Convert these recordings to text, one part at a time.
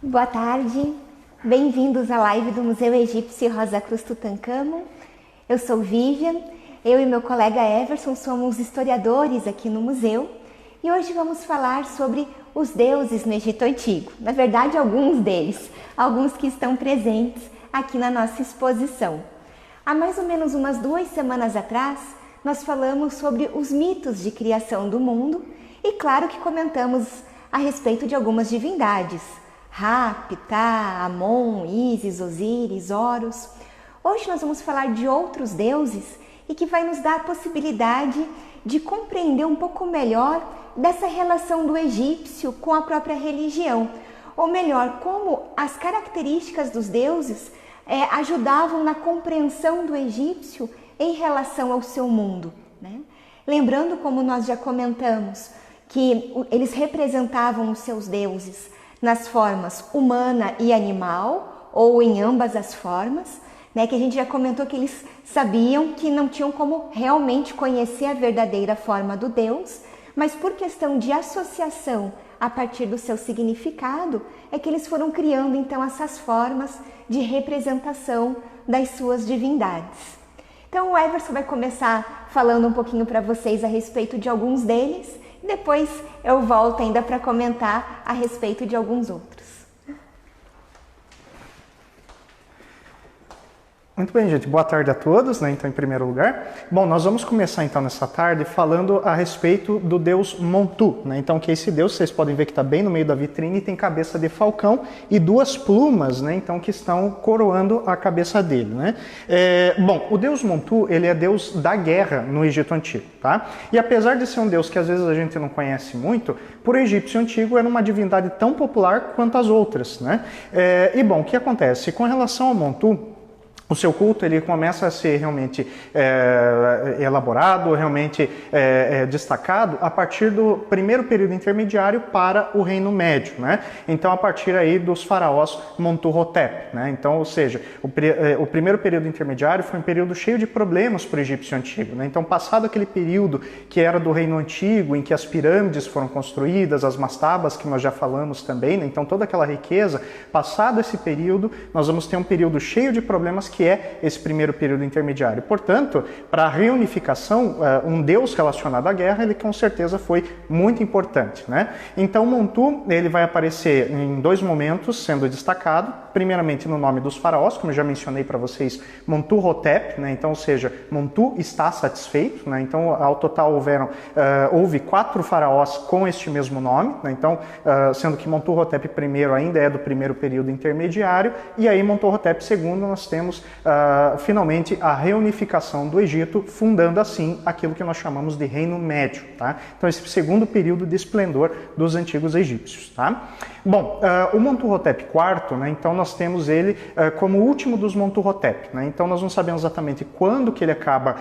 Boa tarde, bem-vindos à live do Museu Egípcio Rosa Cruz Tutancâmon. Eu sou Vivian, eu e meu colega Everson somos historiadores aqui no museu e hoje vamos falar sobre os deuses no Egito Antigo. Na verdade, alguns deles, alguns que estão presentes aqui na nossa exposição. Há mais ou menos umas 2 semanas atrás, nós falamos sobre os mitos de criação do mundo e claro que comentamos a respeito de algumas divindades. Ra, Ptah, Amon, Ísis, Osíris, Horus. Hoje nós vamos falar de outros deuses e que vai nos dar a possibilidade de compreender um pouco melhor dessa relação do egípcio com a própria religião. Ou melhor, como as características dos deuses ajudavam na compreensão do egípcio em relação ao seu mundo, né? Lembrando, como nós já comentamos, que eles representavam os seus deuses nas formas humana e animal, ou em ambas as formas, né, que a gente já comentou que eles sabiam que não tinham como realmente conhecer a verdadeira forma do Deus, mas por questão de associação a partir do seu significado, é que eles foram criando então essas formas de representação das suas divindades. Então o Everson vai começar falando um pouquinho para vocês a respeito de alguns deles, depois eu volto ainda para comentar a respeito de alguns outros. Muito bem, gente. Boa tarde a todos, né? Então, em primeiro lugar. Bom, nós vamos começar então nessa tarde falando a respeito do deus Montu, né? Então, que esse deus, vocês podem ver que está bem no meio da vitrine, tem cabeça de falcão e 2 plumas, né? Então, que estão coroando a cabeça dele, né? Bom, o deus Montu, ele é deus da guerra no Egito Antigo, tá? E apesar de ser um deus que às vezes a gente não conhece muito, por egípcio antigo era uma divindade tão popular quanto as outras, né? E bom, o que acontece? Com relação ao Montu, o seu culto ele começa a ser realmente elaborado, realmente destacado a partir do primeiro período intermediário para o Reino Médio, né? Então, a partir aí dos faraós Montuhotep, né? Então, ou seja, o primeiro período intermediário foi um período cheio de problemas para o egípcio antigo, né? Então, passado aquele período que era do Reino Antigo, em que as pirâmides foram construídas, as mastabas que nós já falamos também, né? Então, toda aquela riqueza, passado esse período, nós vamos ter um período cheio de problemas que é esse primeiro período intermediário. Portanto, para a reunificação, um deus relacionado à guerra, ele com certeza foi muito importante, né? Então, Montu, ele vai aparecer em 2 momentos, sendo destacado, primeiramente no nome dos faraós, como eu já mencionei para vocês, Montuhotep, né? Então, ou seja, Montu está satisfeito, né? Então, ao total houve 4 faraós com este mesmo nome, né? Então, sendo que Montuhotep I ainda é do primeiro período intermediário, e aí Montuhotep II nós temos finalmente a reunificação do Egito, fundando assim aquilo que nós chamamos de Reino Médio, tá? Então esse segundo período de esplendor dos antigos egípcios, tá? Bom, o Montuhotep IV, né, então nós temos ele como o último dos Montuhotep, né? Então nós não sabemos exatamente quando que ele acaba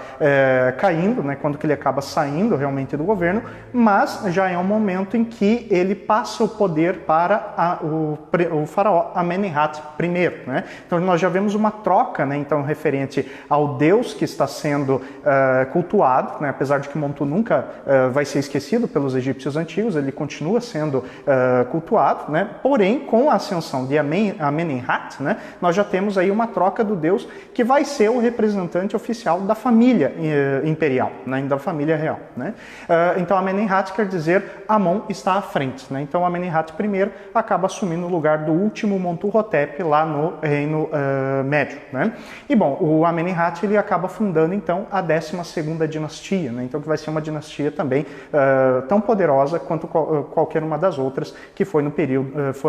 caindo, né, quando que ele acaba saindo realmente do governo, mas já é um momento em que ele passa o poder para o faraó Amenemhat I, né? Então nós já vemos uma troca, né, então referente ao Deus que está sendo cultuado, né, apesar de que Montu nunca vai ser esquecido pelos egípcios antigos, ele continua sendo cultuado, né, porém com a ascensão de Amenemhat, né, nós já temos aí uma troca do Deus que vai ser o representante oficial da família imperial, né, da família real, né. Então Amenemhat quer dizer Amon está à frente, né, então Amenemhat I acaba assumindo o lugar do último Montuhotep lá no Reino Médio, né? E bom, o Amenemhat ele acaba fundando então a 12ª dinastia, né? Então que vai ser uma dinastia também tão poderosa quanto qualquer uma das outras que foram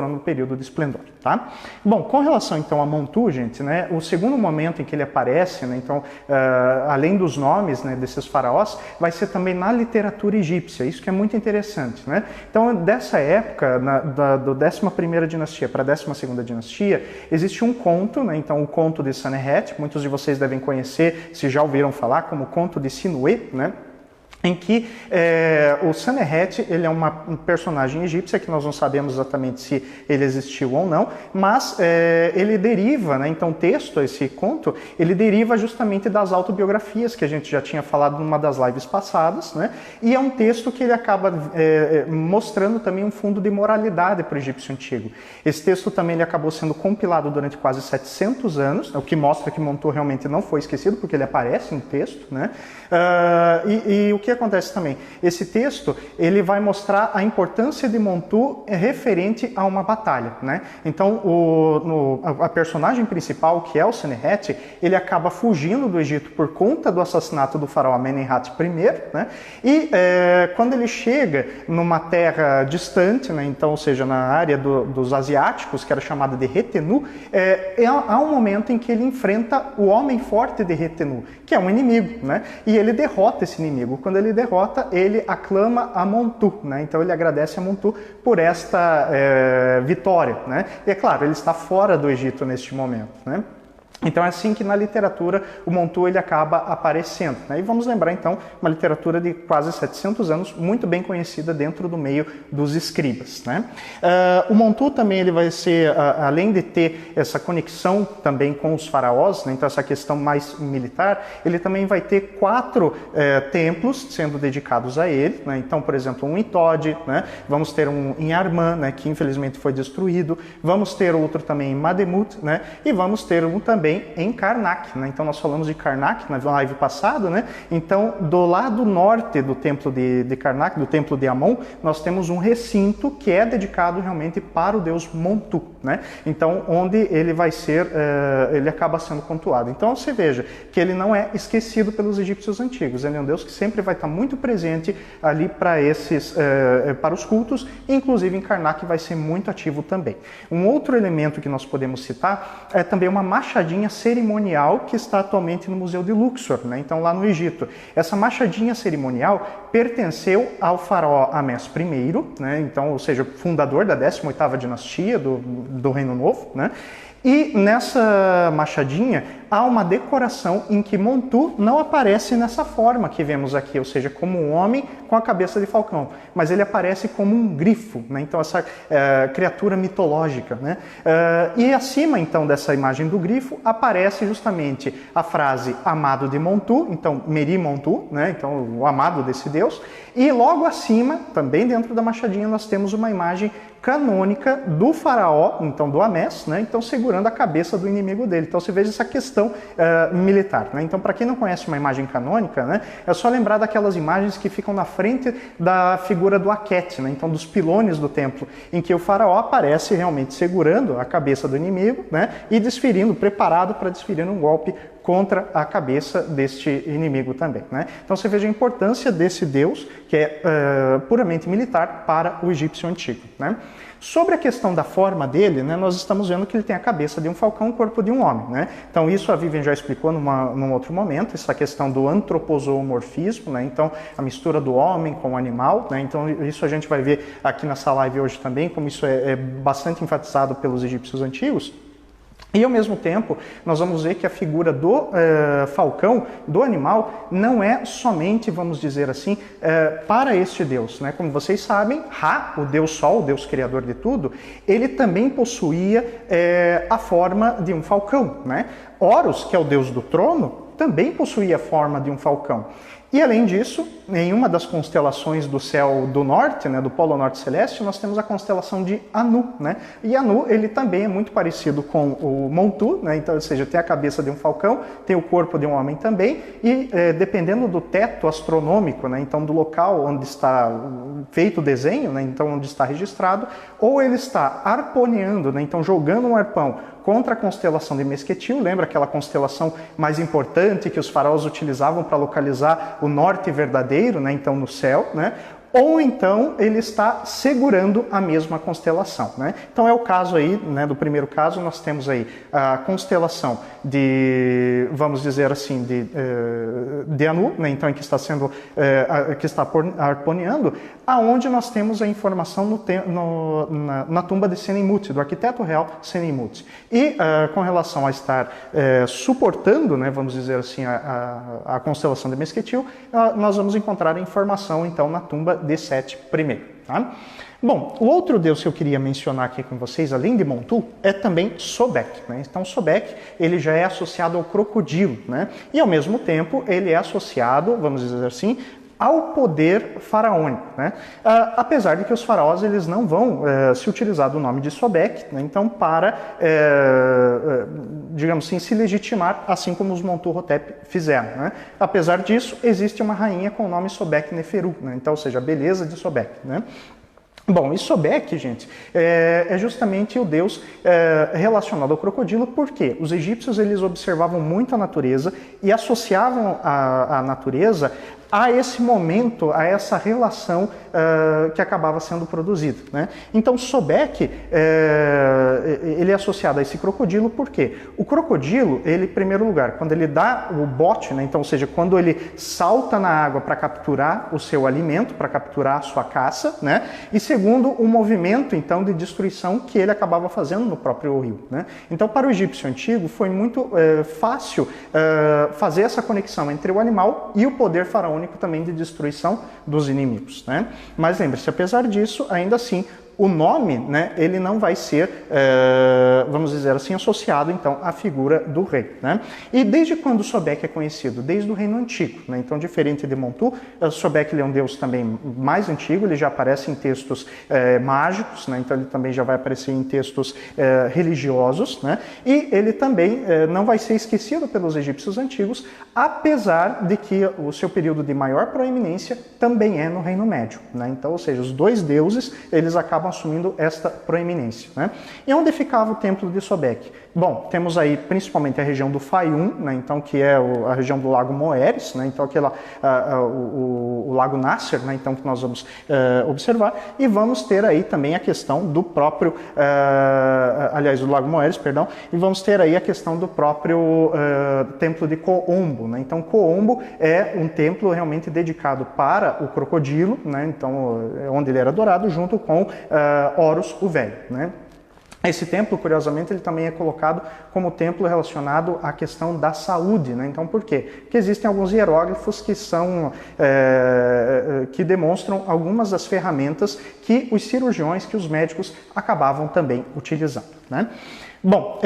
no período de esplendor, tá? Bom, com relação então a Montu, gente, né? O segundo momento em que ele aparece, né? Então além dos nomes, né, desses faraós, vai ser também na literatura egípcia. Isso que é muito interessante, né? Então dessa época, do 11ª dinastia para a 12ª dinastia, existe um conto, né? Então o conto de Senherret, muitos de vocês devem conhecer, se já ouviram falar, como o conto de Sinué, né? em que o Senherret, ele é um personagem egípcia que nós não sabemos exatamente se ele existiu ou não, mas ele deriva, né, então o texto, esse conto, ele deriva justamente das autobiografias que a gente já tinha falado numa das lives passadas, né, e é um texto que ele acaba mostrando também um fundo de moralidade para o egípcio antigo. Esse texto também ele acabou sendo compilado durante quase 700 anos, o que mostra que Montu realmente não foi esquecido, porque ele aparece no texto, né, e o que acontece também? Esse texto, ele vai mostrar a importância de Montu referente a uma batalha, né? Então, a personagem principal, que é o Senherret, ele acaba fugindo do Egito por conta do assassinato do faraó Amenemhat I, né? E quando ele chega numa terra distante, né? Então, ou seja, na área dos asiáticos, que era chamada de Retenu, há um momento em que ele enfrenta o homem forte de Retenu, que é um inimigo, né? E ele derrota esse inimigo. Quando ele derrota, ele aclama a Montu, né? Então ele agradece a Montu por esta vitória, né? E é claro, ele está fora do Egito neste momento, né? Então é assim que na literatura o Montu ele acaba aparecendo, né? E vamos lembrar então uma literatura de quase 700 anos, muito bem conhecida dentro do meio dos escribas, né? O Montu também ele vai ser, além de ter essa conexão também com os faraós, né? Então essa questão mais militar, ele também vai ter 4 templos sendo dedicados a ele, né? Então, por exemplo, um em Todi, né? Vamos ter um em Arman, né? Que infelizmente foi destruído, vamos ter outro também em Mademut, né? E vamos ter um também em Karnak, né? Então nós falamos de Karnak na live passada, né? Então do lado norte do templo de Karnak, do templo de Amon, nós temos um recinto que é dedicado realmente para o deus Montu, né? Então onde ele vai ser, ele acaba sendo cultuado. Então você veja que ele não é esquecido pelos egípcios antigos, ele é um deus que sempre vai estar muito presente ali para para os cultos, inclusive em Karnak vai ser muito ativo também. Um outro elemento que nós podemos citar é também uma machadinha cerimonial que está atualmente no Museu de Luxor, né? Então lá no Egito. Essa machadinha cerimonial pertenceu ao faraó Amés I, né? Então, ou seja, fundador da 18ª dinastia do Reino Novo, né? E nessa machadinha há uma decoração em que Montu não aparece nessa forma que vemos aqui, ou seja, como um homem com a cabeça de falcão, mas ele aparece como um grifo, né? Então essa criatura mitológica, né? E acima então dessa imagem do grifo aparece justamente a frase amado de Montu, então Meri Montu, né? Então o amado desse deus, e logo acima, também dentro da machadinha, nós temos uma imagem canônica do faraó, então do Amés, né? Então segurando a cabeça do inimigo dele. Então você veja essa questão militar, né? Então para quem não conhece uma imagem canônica, né, é só lembrar daquelas imagens que ficam na frente da figura do Aket, né? Então dos pilones do templo, em que o faraó aparece realmente segurando a cabeça do inimigo, né? E desferindo, preparado para desferir um golpe contra a cabeça deste inimigo também, né? Então você veja a importância desse deus, que é puramente militar para o egípcio antigo, né? Sobre a questão da forma dele, né, nós estamos vendo que ele tem a cabeça de um falcão e o corpo de um homem, né? Então isso a Vivian já explicou num outro momento, essa questão do antropozoomorfismo, né? Então a mistura do homem com o animal, né? Então isso a gente vai ver aqui nessa live hoje também, como isso é bastante enfatizado pelos egípcios antigos. E ao mesmo tempo, nós vamos ver que a figura do falcão, do animal, não é somente, vamos dizer assim, para este deus, né? Como vocês sabem, Ra, o deus Sol, o deus criador de tudo, ele também possuía a forma de um falcão, né? Horus, que é o deus do trono, também possuía a forma de um falcão. E além disso, em uma das constelações do céu do norte, né, do Polo Norte Celeste, nós temos a constelação de Anu, né? E Anu, ele também é muito parecido com o Montu, né? Então, ou seja, tem a cabeça de um falcão, tem o corpo de um homem também, e dependendo do teto astronômico, né? Então do local onde está feito o desenho, né? Então onde está registrado, ou ele está arponeando, né? Então jogando um arpão contra a constelação de Mesquetil, lembra aquela constelação mais importante que os faraós utilizavam para localizar o norte verdadeiro, né? Então no céu, né? ou então ele está segurando a mesma constelação, né? Então é o caso aí, né, do primeiro caso, nós temos aí a constelação de, vamos dizer assim, de Anu, né? Então em que está sendo, que está arponeando, aonde nós temos a informação na tumba de Senenmut, do arquiteto real Senenmut. E com relação a estar suportando, né, vamos dizer assim, a constelação de Mesquetil, nós vamos encontrar a informação então na tumba de Sete I. Tá? Bom, o outro deus que eu queria mencionar aqui com vocês, além de Montu, é também Sobek, né? Então Sobek, ele já é associado ao crocodilo, né? E ao mesmo tempo ele é associado, vamos dizer assim, ao poder faraônico, né? Apesar de que os faraós eles não vão se utilizar do nome de Sobek, né? Então para, digamos assim, se legitimar, assim como os Montuhotep fizeram, né? Apesar disso, existe uma rainha com o nome Sobek Neferu, né? Então, ou seja, a beleza de Sobek, né? Bom, e Sobek, gente, é justamente o deus relacionado ao crocodilo, porque os egípcios eles observavam muito a natureza e associavam a natureza a esse momento, a essa relação que acabava sendo produzida, né? Então Sobek, ele é associado a esse crocodilo, por quê? O crocodilo, ele, em primeiro lugar, quando ele dá o bote, né? Então, ou seja, quando ele salta na água para capturar o seu alimento, para capturar a sua caça, né? E segundo, o movimento, então, de destruição que ele acabava fazendo no próprio rio, né? Então, para o egípcio antigo, foi muito fácil fazer essa conexão entre o animal e o poder faraônico também de destruição dos inimigos, né? Mas lembre-se, apesar disso, ainda assim, o nome, né, ele não vai ser, vamos dizer assim, associado então à figura do rei, né? E desde quando Sobek é conhecido? Desde o Reino Antigo, né? Então, diferente de Montu, Sobek ele é um deus também mais antigo, ele já aparece em textos mágicos, né? Então ele também já vai aparecer em textos religiosos, né? E ele também não vai ser esquecido pelos egípcios antigos, apesar de que o seu período de maior proeminência também é no Reino Médio, né? Então, ou seja, os dois deuses, eles acabam assumindo esta proeminência, né? E onde ficava o templo de Sobek? Bom, temos aí principalmente a região do Fayum, né? Então, que é a região do Lago Moeris, né? Então, aquela, o Lago Nasser, né? Então, que nós vamos observar, e vamos ter aí também a questão do próprio, aliás, do Lago Moeris, perdão, e vamos ter aí a questão do próprio templo de Coombo, né? Então, Coombo é um templo realmente dedicado para o crocodilo, né? Então, onde ele era adorado, junto com Horus o Velho, né? Esse templo, curiosamente, ele também é colocado como templo relacionado à questão da saúde, né? Então, por quê? Porque existem alguns hieróglifos que são, que demonstram algumas das ferramentas que os cirurgiões, que os médicos acabavam também utilizando, né? Bom,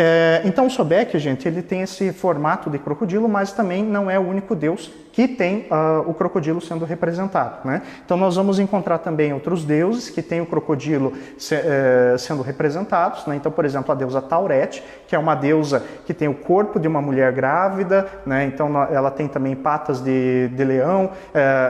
então o Sobek, gente, ele tem esse formato de crocodilo, mas também não é o único deus que tem o crocodilo sendo representado, né? Então nós vamos encontrar também outros deuses que têm o crocodilo sendo representados, né? Então, por exemplo, a deusa Tauret, que é uma deusa que tem o corpo de uma mulher grávida, né? Então ela tem também patas de leão,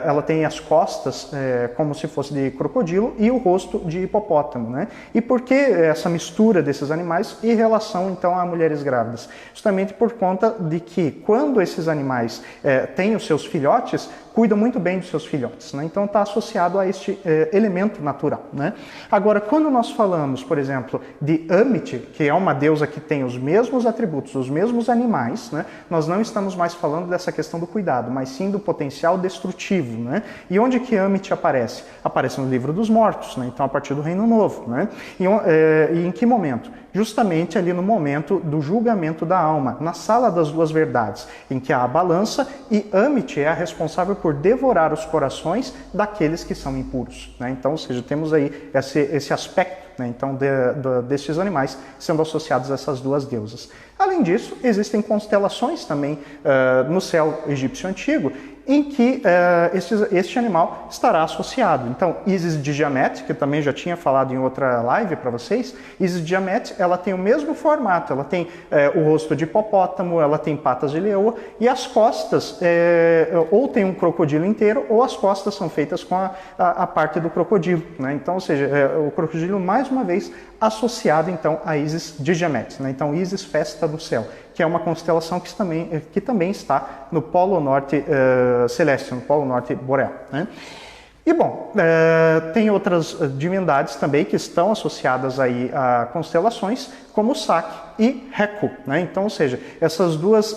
ela tem as costas como se fosse de crocodilo e o rosto de hipopótamo, né? E por que essa mistura desses animais em relação então a mulheres grávidas? Justamente por conta de que quando esses animais têm os seus filhotes, cuidam muito bem dos seus filhotes, né? Então está associado a este elemento natural, né? Agora, quando nós falamos, por exemplo, de Amit, que é uma deusa que tem os mesmos atributos, os mesmos animais, né? Nós não estamos mais falando dessa questão do cuidado, mas sim do potencial destrutivo, né? E onde que Amit aparece? Aparece no Livro dos Mortos, né? Então a partir do Reino Novo, né? E em que momento? Justamente ali no momento do julgamento da alma, na sala das duas verdades, em que há a balança e Amit é a responsável por devorar os corações daqueles que são impuros, né? Então, ou seja, temos aí esse aspecto, né? Então, destes animais sendo associados a essas duas deusas. Além disso, existem constelações também no céu egípcio antigo, em que este animal estará associado. Então, Isis de Tiamat, que eu também já tinha falado em outra live para vocês, Isis de Tiamat, ela tem o mesmo formato, ela tem o rosto de hipopótamo, ela tem patas de leoa, e as costas, ou tem um crocodilo inteiro, ou as costas são feitas com a parte do crocodilo, né? Então, ou seja, o crocodilo, mais uma vez, associado, então, a Isis de Tiamat, né? Então, Isis, festa do céu, que é uma constelação que também está no Polo Norte celeste, no Polo Norte boreal, né? E bom, tem outras divindades também que estão associadas aí a constelações, como Sak e Heku, né? Então, ou seja, essas duas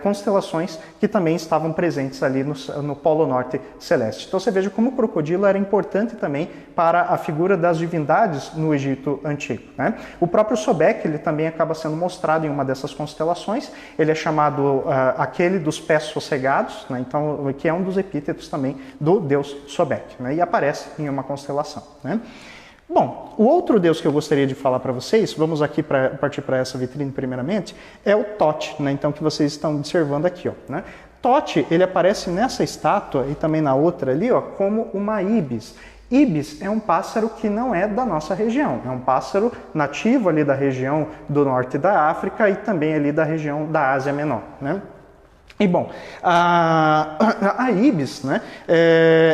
constelações que também estavam presentes ali no Polo Norte Celeste. Então você veja como o crocodilo era importante também para a figura das divindades no Egito Antigo, né? O próprio Sobek, ele também acaba sendo mostrado em uma dessas constelações, ele é chamado aquele dos pés sossegados, né? Então, que é um dos epítetos também do deus Sobek, né? E aparece em uma constelação, né? Bom, o outro deus que eu gostaria de falar para vocês, vamos aqui partir para essa vitrine primeiramente, é o Thoth, né? Então, que vocês estão observando aqui, ó, né? Thoth, ele aparece nessa estátua e também na outra ali, ó, como uma ibis. Ibis é um pássaro que não é da nossa região, é um pássaro nativo ali da região do norte da África e também ali da região da Ásia Menor, né? E bom, a ibis, né,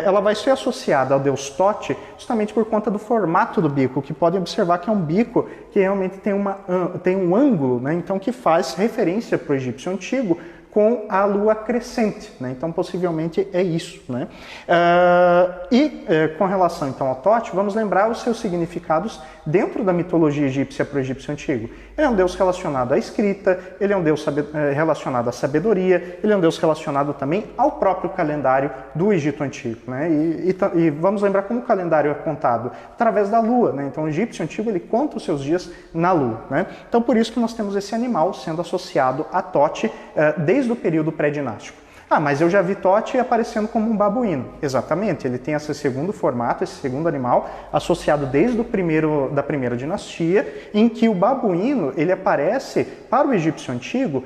ela vai ser associada ao deus Thoth justamente por conta do formato do bico, que podem observar que é um bico que realmente tem um ângulo, né, então que faz referência para o egípcio antigo com a lua crescente, né? Então possivelmente é isso, né? Com relação então ao Thoth, vamos lembrar os seus significados dentro da mitologia egípcia para o egípcio antigo. Ele é um deus relacionado à escrita, ele é um deus relacionado à sabedoria, ele é um deus relacionado também ao próprio calendário do Egito Antigo, né? E vamos lembrar como o calendário é contado através da lua, né? Então o egípcio antigo ele conta os seus dias na lua, né? Então por isso que nós temos esse animal sendo associado a Thoth desde o período pré-dinástico. Ah, mas eu já vi Thoth aparecendo como um babuíno. Exatamente, ele tem esse segundo formato, esse segundo animal, associado desde da primeira dinastia, em que o babuíno ele aparece para o egípcio antigo,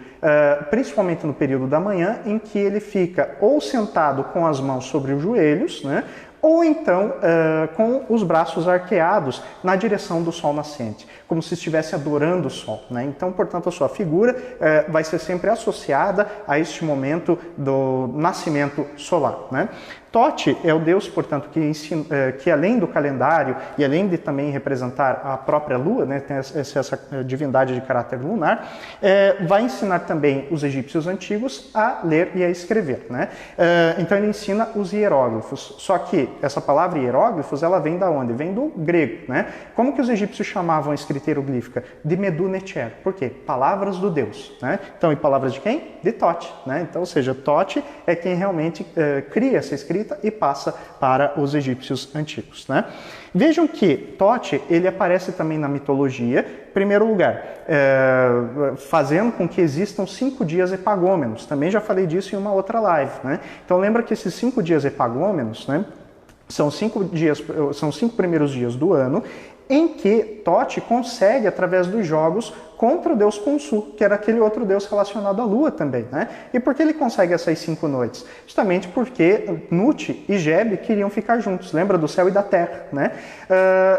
principalmente no período da manhã, em que ele fica ou sentado com as mãos sobre os joelhos, né, ou então com os braços arqueados na direção do sol nascente, como se estivesse adorando o sol, né? Então, portanto, a sua figura vai ser sempre associada a este momento do nascimento solar, né? Thoth é o deus, portanto, que além do calendário e além de também representar a própria lua, né, tem essa divindade de caráter lunar, vai ensinar também os egípcios antigos a ler e a escrever, né? Então ele ensina os hieróglifos. Só que essa palavra hieróglifos, ela vem da onde? Vem do grego, né? Como que os egípcios chamavam a escrita hieroglífica? De Medu Neter. Por quê? Palavras do deus, né? Então, e palavras de quem? De Thoth, né? Então, ou seja, Thoth é quem realmente cria essa escrita e passa para os egípcios antigos, né? Vejam que Thoth, ele aparece também na mitologia, em primeiro lugar, fazendo com que existam 5 dias epagômenos. Também já falei disso em uma outra live, né? Então lembra que esses 5 dias epagômenos, né, são 5 primeiros dias do ano, em que Thoth consegue, através dos jogos, contra o deus Khonsu, que era aquele outro deus relacionado à lua também, né? E por que ele consegue essas 5 noites? Justamente porque Nut e Geb queriam ficar juntos, lembra do céu e da terra, né?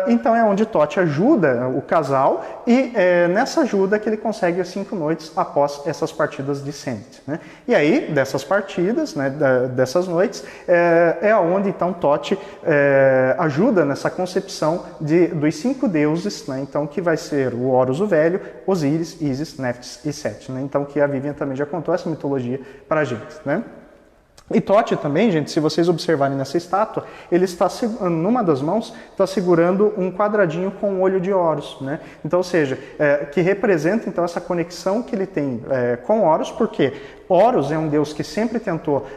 Então é onde Thoth ajuda o casal e nessa ajuda que ele consegue as 5 noites após essas partidas de Senet, né? E aí, dessas partidas, né, dessas noites, é onde então Thoth ajuda nessa concepção dos 5 deuses, né? Então que vai ser o Horus o Velho, Osíris, Ísis, Néftis e Sete, né? Então que a Vivian também já contou essa mitologia para a gente, né? E Thoth também, gente, se vocês observarem nessa estátua, ele está, numa das mãos, está segurando um quadradinho com um olho de Horus, né? Então, ou seja, que representa então essa conexão que ele tem com Horus, porque Horus é um deus que sempre tentou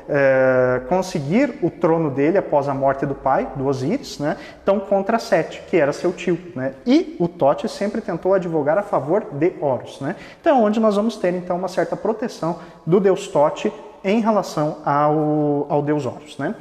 conseguir o trono dele após a morte do pai, do Osíris, né? Então, contra Sete, que era seu tio, né? E o Thoth sempre tentou advogar a favor de Horus, né? Então, onde nós vamos ter então uma certa proteção do deus Thoth em relação ao deus Horus, né?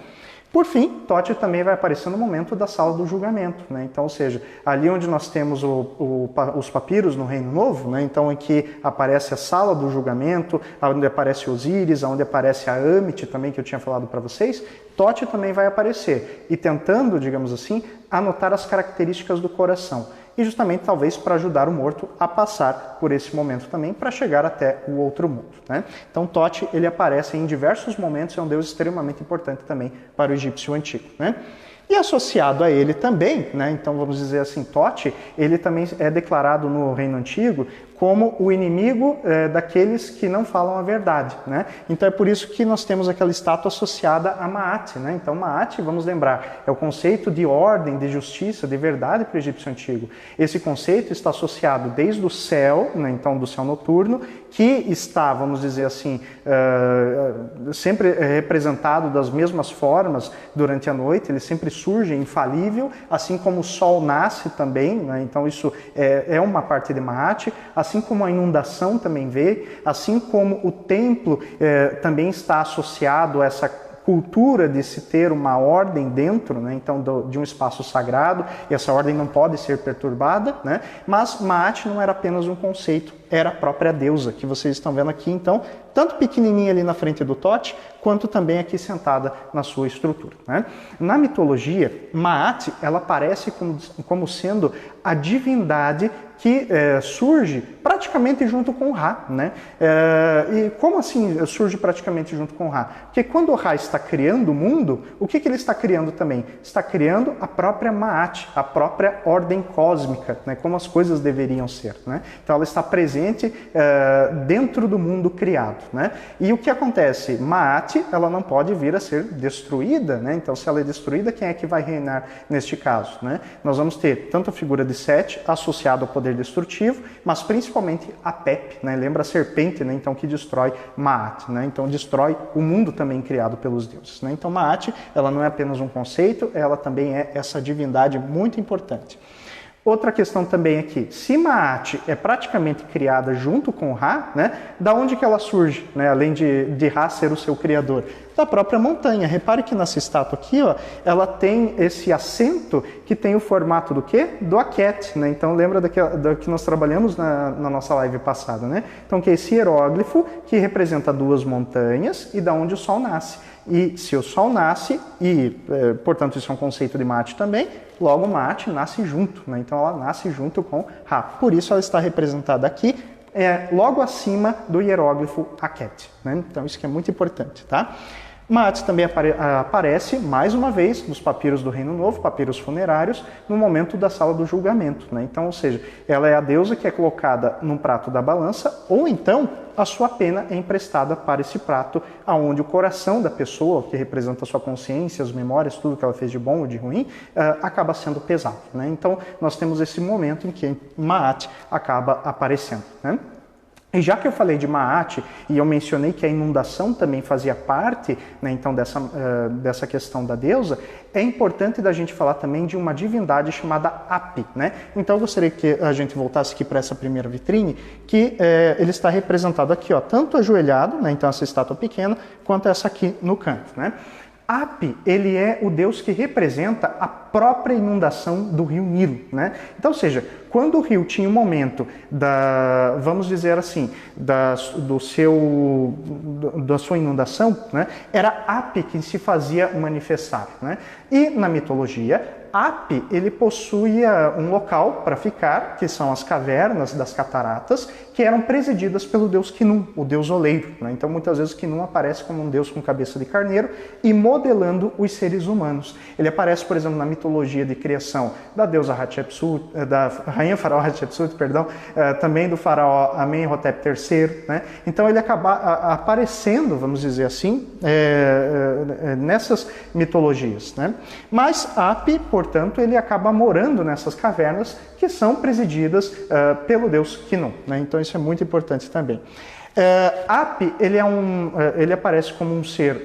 Por fim, Thoth também vai aparecer no momento da sala do julgamento, né? Então, ou seja, ali onde nós temos os papiros no Reino Novo, né? Então, em que aparece a sala do julgamento, onde aparece Osíris, onde aparece a Amit também, que eu tinha falado para vocês, Thoth também vai aparecer e tentando, digamos assim, anotar as características do coração. E justamente talvez para ajudar o morto a passar por esse momento também, para chegar até o outro mundo, né? Então Thoth, ele aparece em diversos momentos, é um deus extremamente importante também para o egípcio antigo, né? E associado a ele também, né, então vamos dizer assim, Thoth, ele também é declarado no Reino Antigo como o inimigo daqueles que não falam a verdade, né? Então é por isso que nós temos aquela estátua associada a Maat, né? Então Maat, vamos lembrar, é o conceito de ordem, de justiça, de verdade para o egípcio antigo. Esse conceito está associado desde o céu, né? Então do céu noturno, que está, vamos dizer assim, sempre representado das mesmas formas durante a noite, ele sempre surge infalível, assim como o sol nasce também, né? Então isso é uma parte de Maat, assim como a inundação também veio, assim como o templo também está associado a essa cultura de se ter uma ordem dentro, né, então de um espaço sagrado, e essa ordem não pode ser perturbada, né, mas Maat não era apenas um conceito, era a própria deusa, que vocês estão vendo aqui, então, tanto pequenininha ali na frente do Tote, quanto também aqui sentada na sua estrutura, né. Na mitologia, Maat, ela aparece como sendo a divindade que surge praticamente junto com o Ra, né? E como assim surge praticamente junto com o Ra? Porque quando o Ra está criando o mundo, o que ele está criando também? Está criando a própria Maat, a própria ordem cósmica, né? Como as coisas deveriam ser, né? Então ela está presente dentro do mundo criado, né? E o que acontece? Maat, ela não pode vir a ser destruída, né? Então se ela é destruída, quem é que vai reinar neste caso, né? Nós vamos ter tanto a figura de Sete associada ao poder destrutivo, mas principalmente a Pep, né? Lembra a serpente, né? Então que destrói Maat, né? Então destrói o mundo também criado pelos deuses, né? Então Maat, ela não é apenas um conceito, ela também é essa divindade muito importante. Outra questão também aqui, se Maat é praticamente criada junto com Ra, né, da onde que ela surge, né, além de Ra ser o seu criador? Da própria montanha. Repare que nessa estátua aqui, ó, ela tem esse assento que tem o formato do quê? Do Aket, né? Então lembra do que nós trabalhamos na nossa live passada, né? Então que é esse hieróglifo que representa duas montanhas e da onde o sol nasce. E se o sol nasce, e portanto isso é um conceito de Maat também, logo Maat nasce junto, né? Então ela nasce junto com Ra. Por isso ela está representada aqui, logo acima do hieróglifo Aket, né? Então isso que é muito importante, tá? Maat também aparece, mais uma vez, nos papiros do Reino Novo, papiros funerários, no momento da sala do julgamento, né? Então, ou seja, ela é a deusa que é colocada num prato da balança, ou então a sua pena é emprestada para esse prato, aonde o coração da pessoa, que representa a sua consciência, as memórias, tudo que ela fez de bom ou de ruim, acaba sendo pesado, né? Então, nós temos esse momento em que Maat acaba aparecendo, né? E já que eu falei de Maat e eu mencionei que a inundação também fazia parte, né, então dessa questão da deusa, é importante da gente falar também de uma divindade chamada Api, né? Então eu gostaria que a gente voltasse aqui para essa primeira vitrine, que ele está representado aqui, ó, tanto ajoelhado, né, então essa estátua pequena, quanto essa aqui no canto, né? Api, ele é o deus que representa a própria inundação do rio Nilo, né? Então, ou seja, quando o rio tinha um momento vamos dizer assim, da sua inundação, né? Era Api quem se fazia manifestar, né? E na mitologia, Api, ele possuía um local para ficar, que são as cavernas das cataratas, que eram presididas pelo deus Khnum, o deus oleiro, né? Então, muitas vezes, Khnum aparece como um deus com cabeça de carneiro e modelando os seres humanos. Ele aparece, por exemplo, na mitologia de criação da deusa Hatshepsut, da rainha faraó Hatshepsut, perdão, também do faraó Amenhotep III, né? Então, ele acaba aparecendo, vamos dizer assim, nessas mitologias, né? Mas Api, portanto, ele acaba morando nessas cavernas que são presididas pelo deus Khnum, né? Então isso é muito importante também. Api, ele aparece como um ser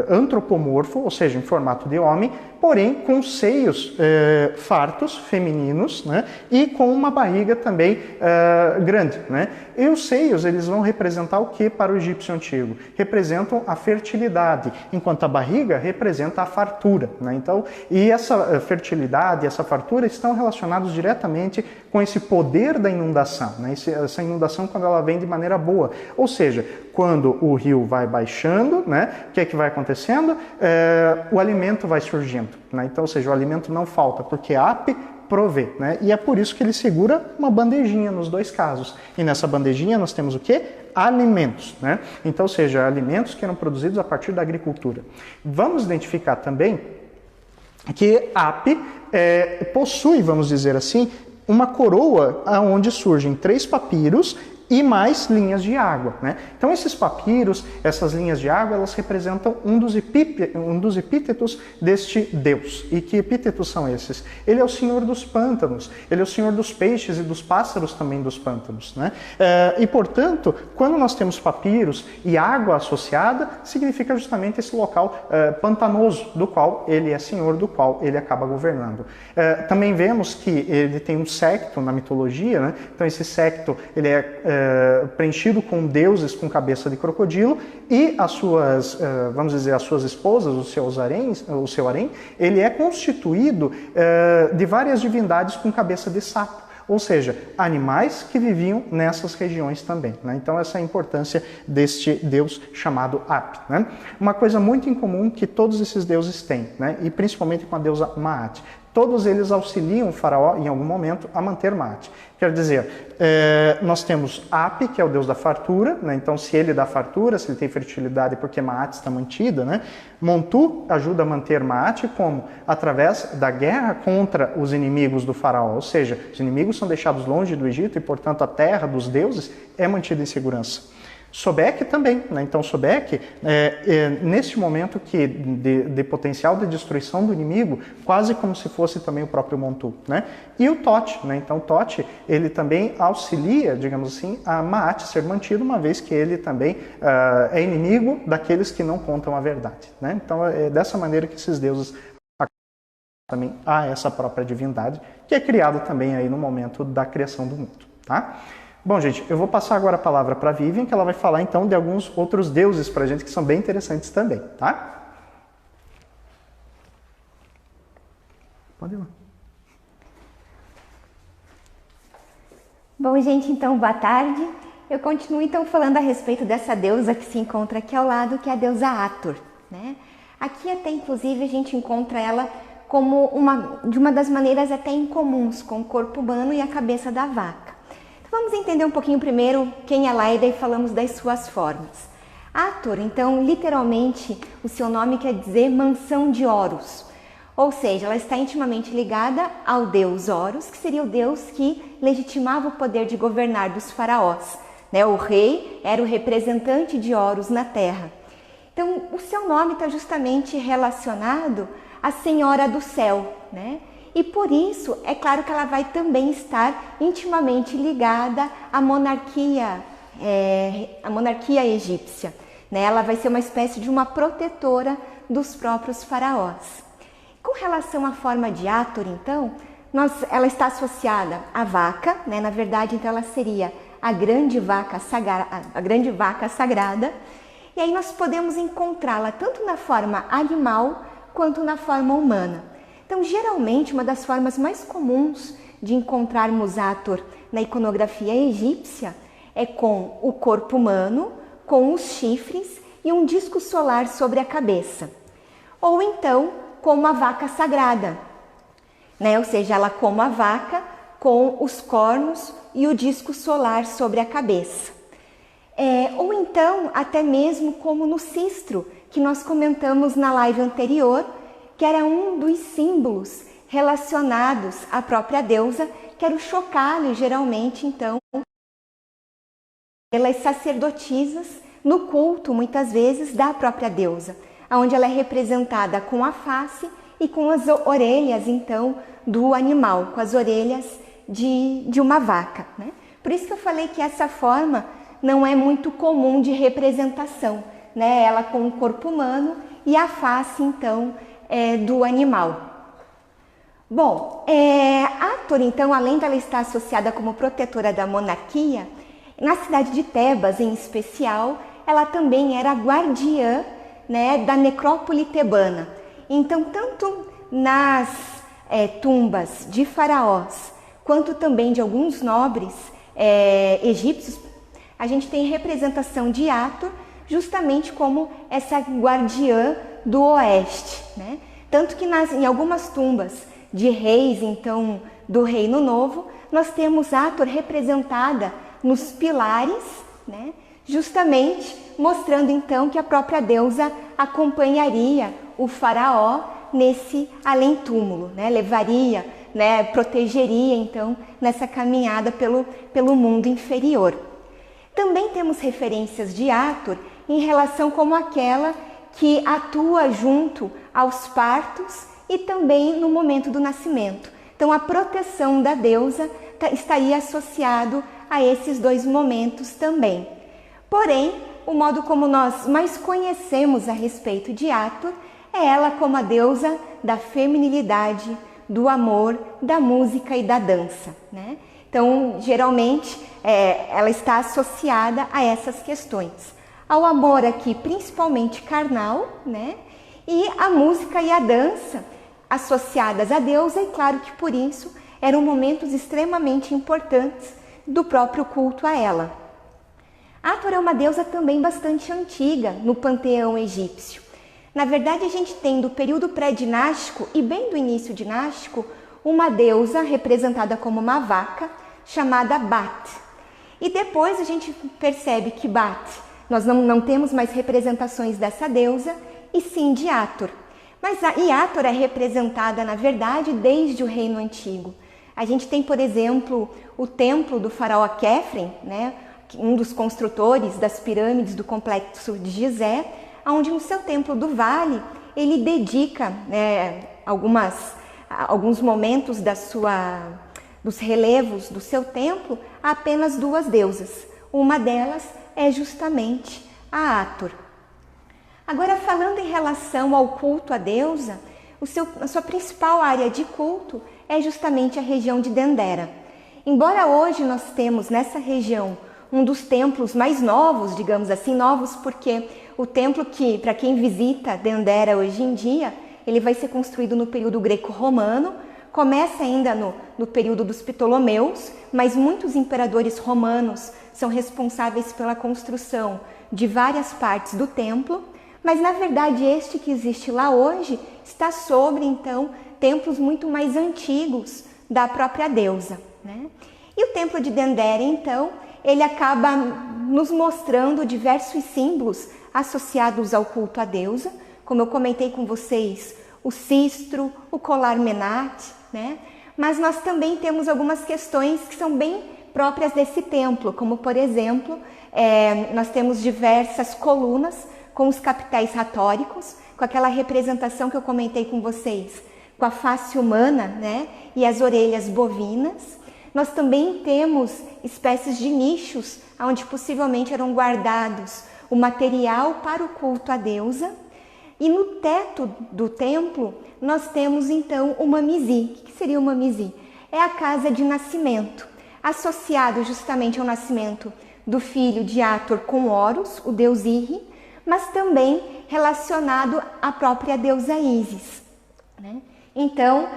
antropomorfo, ou seja, em formato de homem, porém com seios fartos, femininos, né? E com uma barriga também grande, né? E os seios, eles vão representar o que para o egípcio antigo? Representam a fertilidade, enquanto a barriga representa a fartura, né? Então, e essa fertilidade, essa fartura estão relacionados diretamente com esse poder da inundação, né? Essa inundação quando ela vem de maneira boa, ou seja, quando o rio vai baixando, né? O que é que vai acontecendo? O alimento vai surgindo, né? Então, ou seja, o alimento não falta, porque a Api provê, né? E é por isso que ele segura uma bandejinha nos dois casos. E nessa bandejinha nós temos o quê? Alimentos, né? Então, ou seja, alimentos que eram produzidos a partir da agricultura. Vamos identificar também que Api possui, vamos dizer assim, uma coroa onde surgem 3 papiros e mais linhas de água, né? Então esses papiros, essas linhas de água, elas representam um dos epítetos deste Deus. E que epítetos são esses? Ele é o Senhor dos pântanos, ele é o Senhor dos peixes e dos pássaros também dos pântanos, né? E portanto, quando nós temos papiros e água associada, significa justamente esse local pantanoso, do qual ele é Senhor, do qual ele acaba governando. Também vemos que ele tem um secto na mitologia, né? Então esse secto, ele é preenchido com deuses com cabeça de crocodilo e as suas, vamos dizer, as suas esposas, o seu harém, ele é constituído de várias divindades com cabeça de sapo. Ou seja, animais que viviam nessas regiões também, né? Então essa é a importância deste deus chamado Ap, né? Uma coisa muito incomum que todos esses deuses têm, né? E principalmente com a deusa Maat. Todos eles auxiliam o faraó, em algum momento, a manter Maat. Quer dizer, nós temos Ap, que é o deus da fartura, né? Então se ele dá fartura, se ele tem fertilidade, porque Maat está mantida, né? Montu ajuda a manter Maat como? Através da guerra contra os inimigos do faraó, ou seja, os inimigos são deixados longe do Egito e, portanto, a terra dos deuses é mantida em segurança. Sobek também, né? Então Sobek, neste momento de potencial de destruição do inimigo, quase como se fosse também o próprio Montu, né? E o Tote, né? Então Tote, ele também auxilia, digamos assim, a Maat ser mantido, uma vez que ele também é inimigo daqueles que não contam a verdade, né? Então é dessa maneira que esses deuses também há essa própria divindade, que é criada também aí no momento da criação do mundo, tá? Bom, gente, eu vou passar agora a palavra para a Vivian, que ela vai falar então de alguns outros deuses para a gente que são bem interessantes também, tá? Pode ir lá. Bom, gente, então, boa tarde. Eu continuo então falando a respeito dessa deusa que se encontra aqui ao lado, que é a deusa Hathor, né? Aqui até, inclusive, a gente encontra ela como de uma das maneiras até incomuns, com o corpo humano e a cabeça da vaca. Vamos entender um pouquinho primeiro quem ela é e daí falamos das suas formas. Hathor, então, literalmente, o seu nome quer dizer mansão de Horus. Ou seja, ela está intimamente ligada ao deus Horus, que seria o deus que legitimava o poder de governar dos faraós, né? O rei era o representante de Horus na terra. Então, o seu nome está justamente relacionado à Senhora do Céu, né? E por isso, é claro que ela vai também estar intimamente ligada à monarquia egípcia, né? Ela vai ser uma espécie de uma protetora dos próprios faraós. Com relação à forma de Hathor, então, ela está associada à vaca, né? Na verdade, então, ela seria a grande vaca sagrada. E aí nós podemos encontrá-la tanto na forma animal quanto na forma humana. Então, geralmente, uma das formas mais comuns de encontrarmos Hathor na iconografia egípcia é com o corpo humano, com os chifres e um disco solar sobre a cabeça. Ou então, como a vaca sagrada, né? Ou seja, ela como a vaca com os cornos e o disco solar sobre a cabeça. Ou então, até mesmo como no cistro, que nós comentamos na live anterior, que era um dos símbolos relacionados à própria deusa, que era o chocalho, geralmente, então, pelas sacerdotisas no culto, muitas vezes, da própria deusa, onde ela é representada com a face e com as orelhas, então, do animal, com as orelhas de uma vaca, né? Por isso que eu falei que essa forma não é muito comum de representação, né? Ela com o corpo humano e a face, então, do animal. Bom, Hathor, então, além dela estar associada como protetora da monarquia, na cidade de Tebas, em especial, ela também era guardiã, né, da necrópole tebana. Então, tanto nas tumbas de faraós, quanto também de alguns nobres egípcios, a gente tem representação de Hathor justamente como essa guardiã do oeste, né? Tanto que em algumas tumbas de reis, então, do Reino Novo, nós temos Hathor representada nos pilares, né? Justamente mostrando então que a própria deusa acompanharia o faraó nesse além-túmulo, né? Levaria né, protegeria então nessa caminhada pelo mundo inferior. Também temos referências de Hathor em relação como aquela que atua junto aos partos e também no momento do nascimento. Então a proteção da deusa estaria associado a esses dois momentos também. Porém, o modo como nós mais conhecemos a respeito de Hathor é ela como a deusa da feminilidade, do amor, da música e da dança, né? Então, geralmente, ela está associada a essas questões. Ao amor aqui, principalmente carnal, né? E a música e a dança associadas à deusa, e claro que por isso eram momentos extremamente importantes do próprio culto a ela. Hathor é uma deusa também bastante antiga no panteão egípcio. Na verdade, a gente tem do período pré-dinástico e bem do início dinástico uma deusa representada como uma vaca chamada Bat. E depois a gente percebe que Bat, nós não temos mais representações dessa deusa e sim de Hathor. Mas Hathor é representada, na verdade, desde o Reino Antigo. A gente tem, por exemplo, o templo do faraó Khefren, né, um dos construtores das pirâmides do complexo de Gizé, onde no seu templo do vale ele dedica alguns momentos dos relevos do seu templo a apenas duas deusas. Uma delas é justamente a Hathor. Agora, falando em relação ao culto à deusa, a sua principal área de culto é justamente a região de Dendera. Embora hoje nós temos nessa região um dos templos mais novos, digamos assim, novos porque o templo que, para quem visita Dendera hoje em dia, ele vai ser construído no período greco-romano, começa ainda no período dos Ptolomeus, mas muitos imperadores romanos são responsáveis pela construção de várias partes do templo, mas na verdade este que existe lá hoje está sobre, então, templos muito mais antigos da própria deusa, né? E o templo de Dendera, então, ele acaba nos mostrando diversos símbolos associados ao culto à deusa, como eu comentei com vocês, o cistro, o colar menate, né? Mas nós também temos algumas questões que são bem próprias desse templo, como por exemplo, nós temos diversas colunas com os capitéis ratóricos, com aquela representação que eu comentei com vocês, com a face humana, né? E as orelhas bovinas. Nós também temos espécies de nichos, onde possivelmente eram guardados o material para o culto à deusa. E no teto do templo, nós temos então o mamizi. O que seria o mamizi? É a casa de nascimento, associado justamente ao nascimento do filho de Hathor com Horus, o deus Iri, mas também relacionado à própria deusa Ísis, né? Então,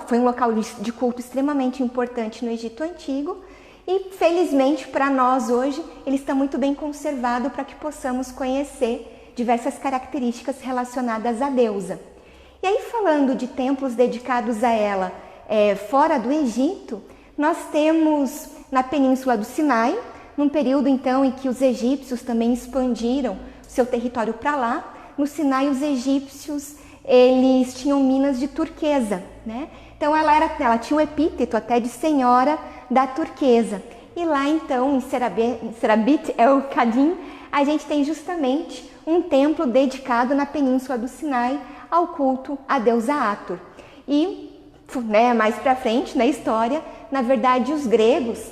foi um local de culto extremamente importante no Egito Antigo e, felizmente, para nós hoje, ele está muito bem conservado para que possamos conhecer diversas características relacionadas à deusa. E aí, falando de templos dedicados a ela fora do Egito, nós temos na Península do Sinai, num período então em que os egípcios também expandiram seu território para lá. No Sinai, os egípcios eles tinham minas de turquesa, né? Então ela tinha um epíteto até de Senhora da Turquesa. E lá então, em Serabit El Kadim, a gente tem justamente um templo dedicado na Península do Sinai ao culto à deusa Hathor. E mais para frente na história, na verdade os gregos,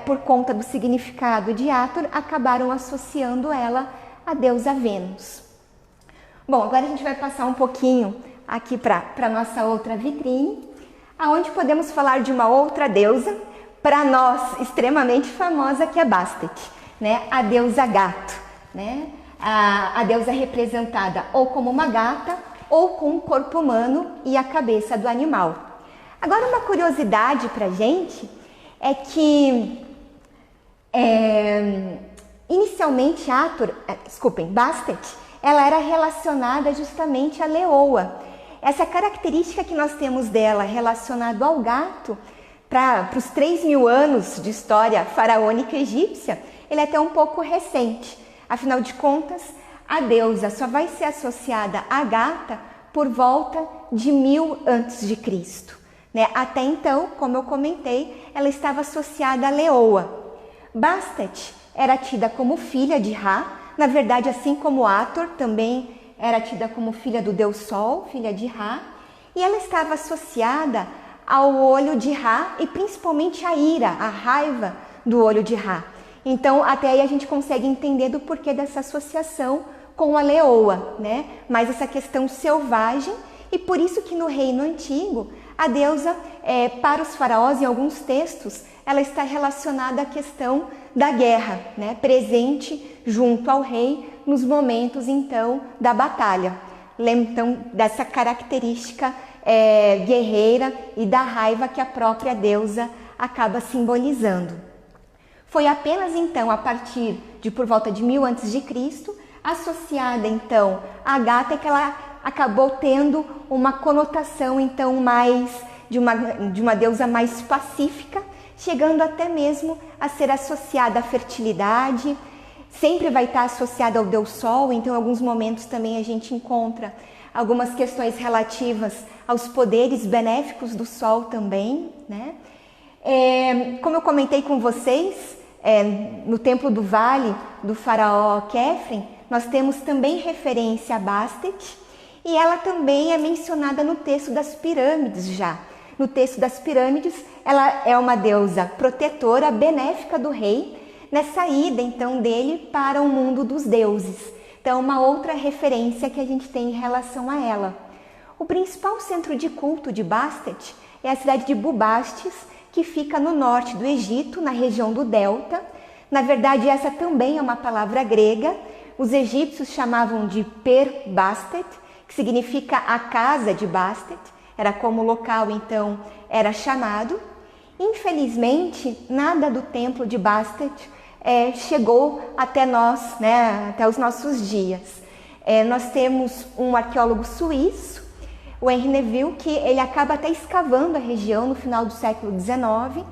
por conta do significado de Hathor, acabaram associando ela à deusa Vênus. Bom, agora a gente vai passar um pouquinho aqui para a nossa outra vitrine, aonde podemos falar de uma outra deusa, para nós extremamente famosa, que é Bastet, né? A deusa gato, né? A deusa representada ou como uma gata ou com o corpo humano e a cabeça do animal. Agora, uma curiosidade para a gente é que inicialmente Bastet, ela era relacionada justamente à leoa. Essa característica que nós temos dela relacionada ao gato, para os 3.000 anos de história faraônica egípcia, ele é até um pouco recente. Afinal de contas, a deusa só vai ser associada à gata por volta de 1000 a.C., né? Até então, como eu comentei, ela estava associada à leoa. Bastet era tida como filha de Ra, na verdade, assim como Hathor também era tida como filha do deus Sol, filha de Ra, e ela estava associada ao olho de Ra e principalmente à ira, à raiva do olho de Ra. Então, até aí a gente consegue entender do porquê dessa associação com a leoa, né? Mais essa questão selvagem, e por isso que no reino antigo, a deusa, para os faraós, em alguns textos, ela está relacionada à questão da guerra, né? Presente junto ao rei nos momentos, então, da batalha. Então, dessa característica guerreira e da raiva que a própria deusa acaba simbolizando. Foi apenas, então, a partir de por volta de 1000 a.C., associada, então, à gata, que ela acabou tendo uma conotação, então, mais de uma deusa mais pacífica, chegando até mesmo a ser associada à fertilidade. Sempre vai estar associada ao deus Sol, então em alguns momentos também a gente encontra algumas questões relativas aos poderes benéficos do Sol também, né? Como eu comentei com vocês, no Templo do Vale do faraó Khephren, nós temos também referência a Bastet, e ela também é mencionada no texto das pirâmides já. No texto das pirâmides, ela é uma deusa protetora, benéfica do rei, nessa ida então dele para o mundo dos deuses. Então, uma outra referência que a gente tem em relação a ela. O principal centro de culto de Bastet é a cidade de Bubastis, que fica no norte do Egito, na região do Delta. Na verdade, essa também é uma palavra grega. Os egípcios chamavam de Per-Bastet, que significa a casa de Bastet. Era como o local, então, era chamado. Infelizmente, nada do templo de Bastet chegou até nós, né, até os nossos dias. Nós temos um arqueólogo suíço, o Henri Neville, que ele acaba até escavando a região no final do século XIX,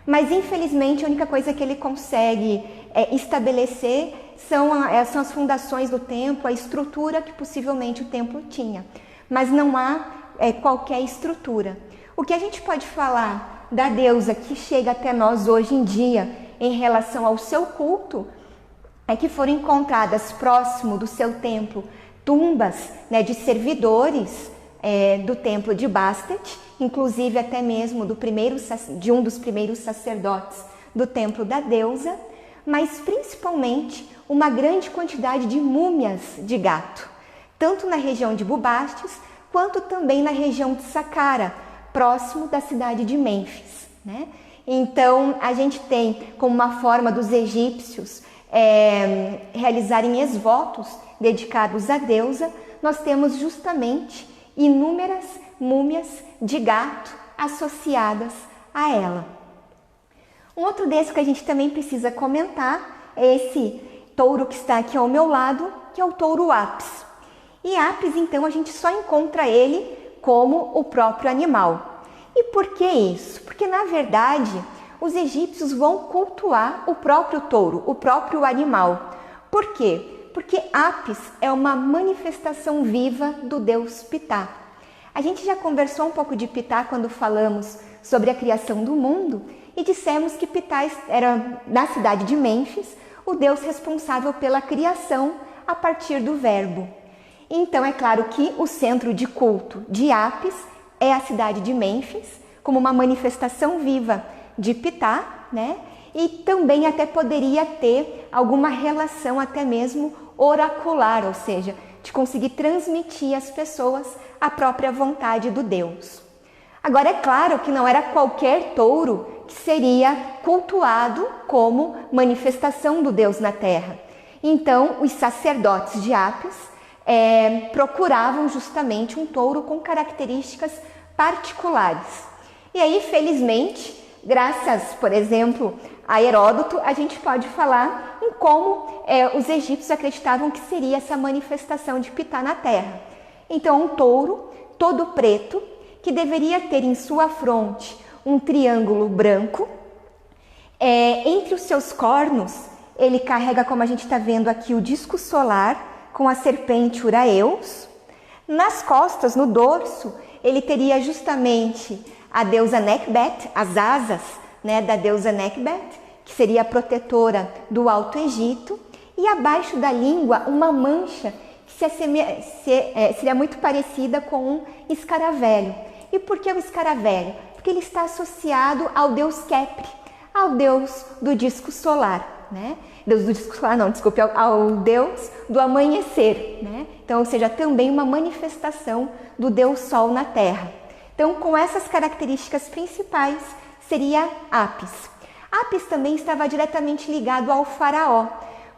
mas infelizmente a única coisa que ele consegue estabelecer são as fundações do templo, a estrutura que possivelmente o templo tinha, mas não há qualquer estrutura. O que a gente pode falar da deusa que chega até nós hoje em dia em relação ao seu culto é que foram encontradas próximo do seu templo tumbas, né, de servidores do templo de Bastet, inclusive até mesmo de um dos primeiros sacerdotes do templo da deusa, mas principalmente uma grande quantidade de múmias de gato, tanto na região de Bubastis quanto também na região de Saqqara, próximo da cidade de Mênfis, né? Então, a gente tem como uma forma dos egípcios realizarem esvotos dedicados à deusa, nós temos justamente inúmeras múmias de gato associadas a ela. Um outro desses que a gente também precisa comentar é esse touro que está aqui ao meu lado, que é o touro Apis. E Apis, então, a gente só encontra ele como o próprio animal. E por que isso? Porque, na verdade, os egípcios vão cultuar o próprio touro, o próprio animal. Por quê? Porque Apis é uma manifestação viva do deus Ptah. A gente já conversou um pouco de Ptah quando falamos sobre a criação do mundo e dissemos que Ptah era, na cidade de Mênfis, o deus responsável pela criação a partir do verbo. Então, é claro que o centro de culto de Apis é a cidade de Mênfis, como uma manifestação viva de Ptah, né? E também até poderia ter alguma relação até mesmo oracular, ou seja, de conseguir transmitir às pessoas a própria vontade do Deus. Agora, é claro que não era qualquer touro que seria cultuado como manifestação do Deus na terra. Então, os sacerdotes de Apis procuravam justamente um touro com características particulares. E aí, felizmente, graças, por exemplo, a Heródoto, a gente pode falar em como os egípcios acreditavam que seria essa manifestação de Ptah na terra. Então, um touro todo preto, que deveria ter em sua fronte um triângulo branco. Entre os seus cornos, ele carrega, como a gente está vendo aqui, o disco solar com a serpente Uraeus. Nas costas, no dorso, ele teria justamente a deusa Nekhbet, as asas, né, da deusa Nekhbet, que seria a protetora do Alto Egito, e abaixo da língua uma mancha que seria muito parecida com um escaravelho. E por que o escaravelho? Porque ele está associado ao deus Kepri, ao deus do disco solar, né? Deus do disco solar não, desculpe, ao deus do amanhecer, né? Então, ou seja, também uma manifestação do deus Sol na Terra. Então, com essas características principais, seria Apis. Apis também estava diretamente ligado ao faraó,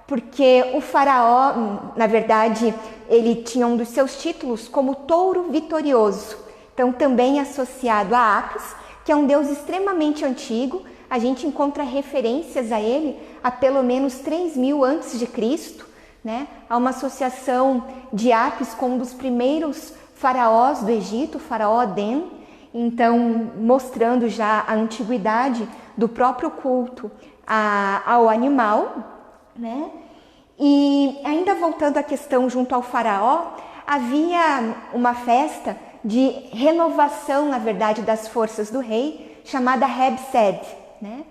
porque o faraó, na verdade, ele tinha um dos seus títulos como touro vitorioso. Então, também associado a Apis, que é um deus extremamente antigo. A gente encontra referências a ele há pelo menos 3.000 a.C., né? Há uma associação de Apis com um dos primeiros faraós do Egito, o faraó Aden, então mostrando já a antiguidade do próprio culto ao animal, né? E ainda voltando à questão junto ao faraó, havia uma festa de renovação, na verdade, das forças do rei, chamada Heb-Sed, né?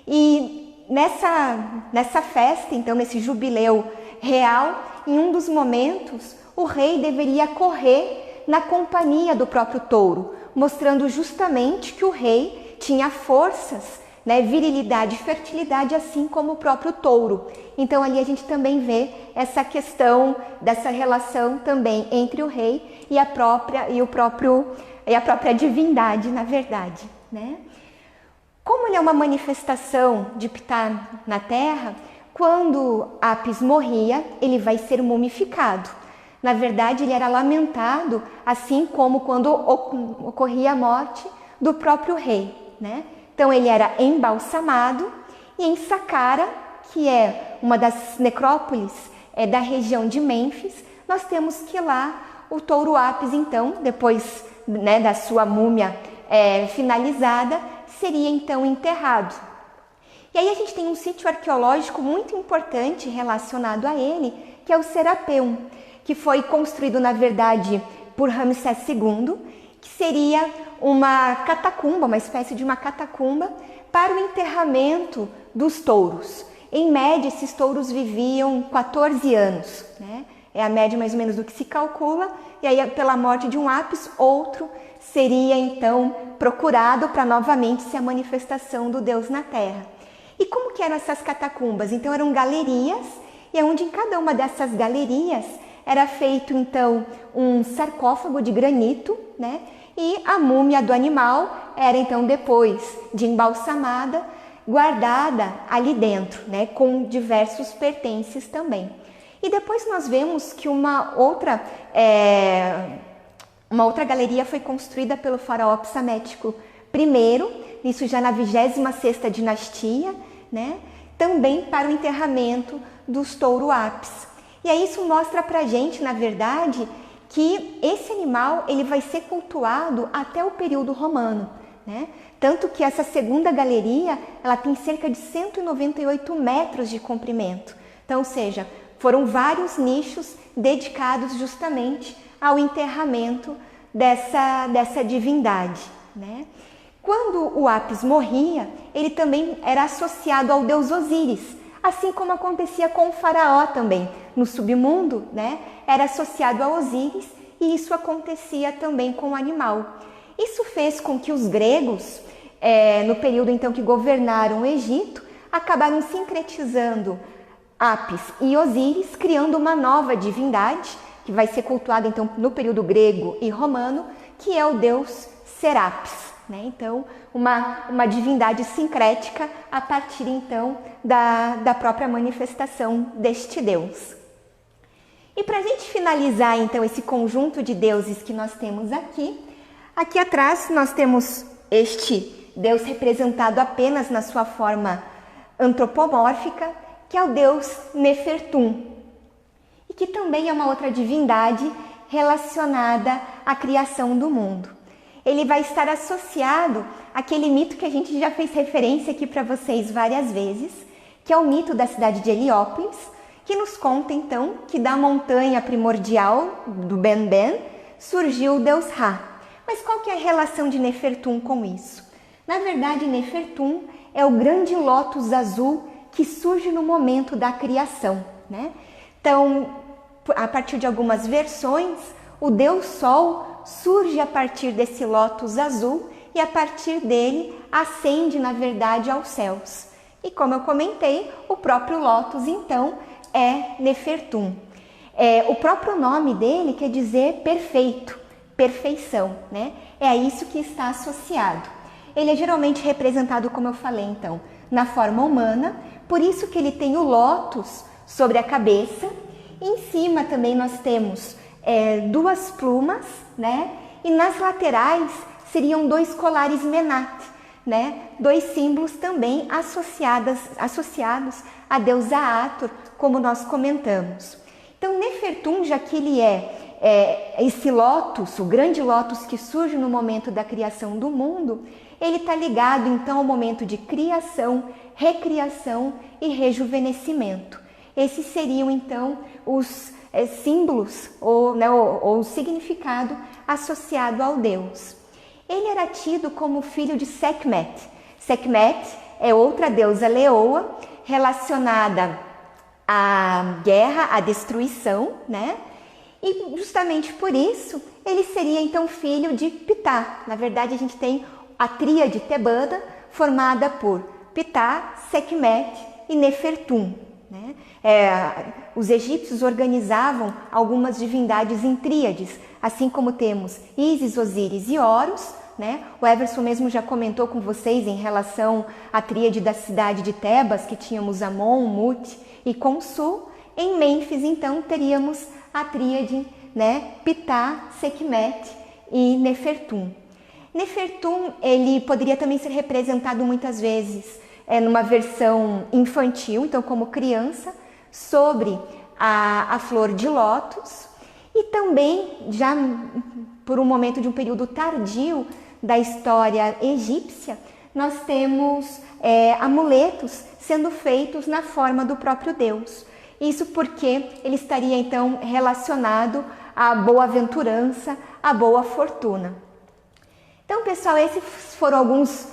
E nessa festa, então, nesse jubileu real, em um dos momentos, o rei deveria correr na companhia do próprio touro, mostrando justamente que o rei tinha forças, né, virilidade e fertilidade, assim como o próprio touro. Então ali a gente também vê essa questão dessa relação também entre o rei e a própria divindade, na verdade, né? Como ele é uma manifestação de Ptah na Terra, quando Apis morria, ele vai ser mumificado. Na verdade, ele era lamentado, assim como quando ocorria a morte do próprio rei, né? Então, ele era embalsamado, e em Saqqara, que é uma das necrópolis da região de Mênfis, nós temos que lá o touro Apis, então, depois, né, da sua múmia finalizada, seria então enterrado. E aí a gente tem um sítio arqueológico muito importante relacionado a ele, que é o Serapeum, que foi construído, na verdade, por Ramsés II, que seria uma catacumba, uma espécie de uma catacumba para o enterramento dos touros. Em média, esses touros viviam 14 anos, né? É a média mais ou menos do que se calcula, e aí pela morte de um Apis, outro seria então procurado para novamente ser a manifestação do Deus na Terra. E como que eram essas catacumbas? Então eram galerias, e onde em cada uma dessas galerias era feito então um sarcófago de granito, né? E a múmia do animal era então, depois de embalsamada, guardada ali dentro, né? Com diversos pertences também. E depois nós vemos que uma outra galeria foi construída pelo faraó Psamético I, isso já na 26ª dinastia, né? Também para o enterramento dos touro Apis. E aí isso mostra pra gente, na verdade, que esse animal ele vai ser cultuado até o período romano, né? Tanto que essa segunda galeria ela tem cerca de 198 metros de comprimento. Então, ou seja, foram vários nichos dedicados justamente ao enterramento dessa divindade, né? Quando o Apis morria, ele também era associado ao deus Osíris, assim como acontecia com o faraó também. No submundo, né, era associado a Osíris, e isso acontecia também com o animal. Isso fez com que os gregos, no período então que governaram o Egito, acabaram sincretizando Apis e Osíris, criando uma nova divindade, que vai ser cultuada então no período grego e romano, que é o deus Serapis, né? Então, uma divindade sincrética a partir então da própria manifestação deste deus. E para a gente finalizar então esse conjunto de deuses que nós temos aqui atrás nós temos este deus representado apenas na sua forma antropomórfica, que é o deus Nefertum, e que também é uma outra divindade relacionada à criação do mundo. Ele vai estar associado àquele mito que a gente já fez referência aqui para vocês várias vezes, que é o mito da cidade de Heliópolis, que nos conta então que da montanha primordial do Ben-Ben surgiu o deus Ra, Mas qual que é a relação de Nefertum com isso? Na verdade, Nefertum é o grande lótus azul que surge no momento da criação, né? Então, a partir de algumas versões, o Deus Sol surge a partir desse lótus azul e a partir dele ascende, na verdade, aos céus. E como eu comentei, o próprio lótus, então, é Nefertum. O próprio nome dele quer dizer perfeito, perfeição, né? É a isso que está associado. Ele é geralmente representado, como eu falei, então, na forma humana, por isso que ele tem o lótus sobre a cabeça. Em cima também nós temos duas plumas, né? E nas laterais seriam dois colares menat, né? Dois símbolos também associados à deusa Hathor, como nós comentamos. Então, Nefertum, já que ele esse lótus, o grande lótus que surge no momento da criação do mundo, ele está ligado então ao momento de criação, recriação e rejuvenescimento. Esses seriam então os símbolos ou o significado associado ao Deus. Ele era tido como filho de Sekhmet. Sekhmet é outra deusa leoa relacionada à guerra, à destruição, né? E justamente por isso ele seria então filho de Ptah. Na verdade, a gente tem a tríade tebana formada por Ptah, Sekhmet e Nefertum, né? Os egípcios organizavam algumas divindades em tríades, assim como temos Ísis, Osíris e Horus, né? O Everson mesmo já comentou com vocês em relação à tríade da cidade de Tebas, que tínhamos Amon, Mut e Khonsu. Em Mênfis, então, teríamos a tríade, né? Ptah, Sekhmet e Nefertum. Nefertum, ele poderia também ser representado muitas vezes numa versão infantil, então como criança, sobre a flor de lótus, e também já por um momento de um período tardio da história egípcia, nós temos amuletos sendo feitos na forma do próprio Deus. Isso porque ele estaria então relacionado à boa-aventurança, à boa fortuna. Então, pessoal, esses foram algumas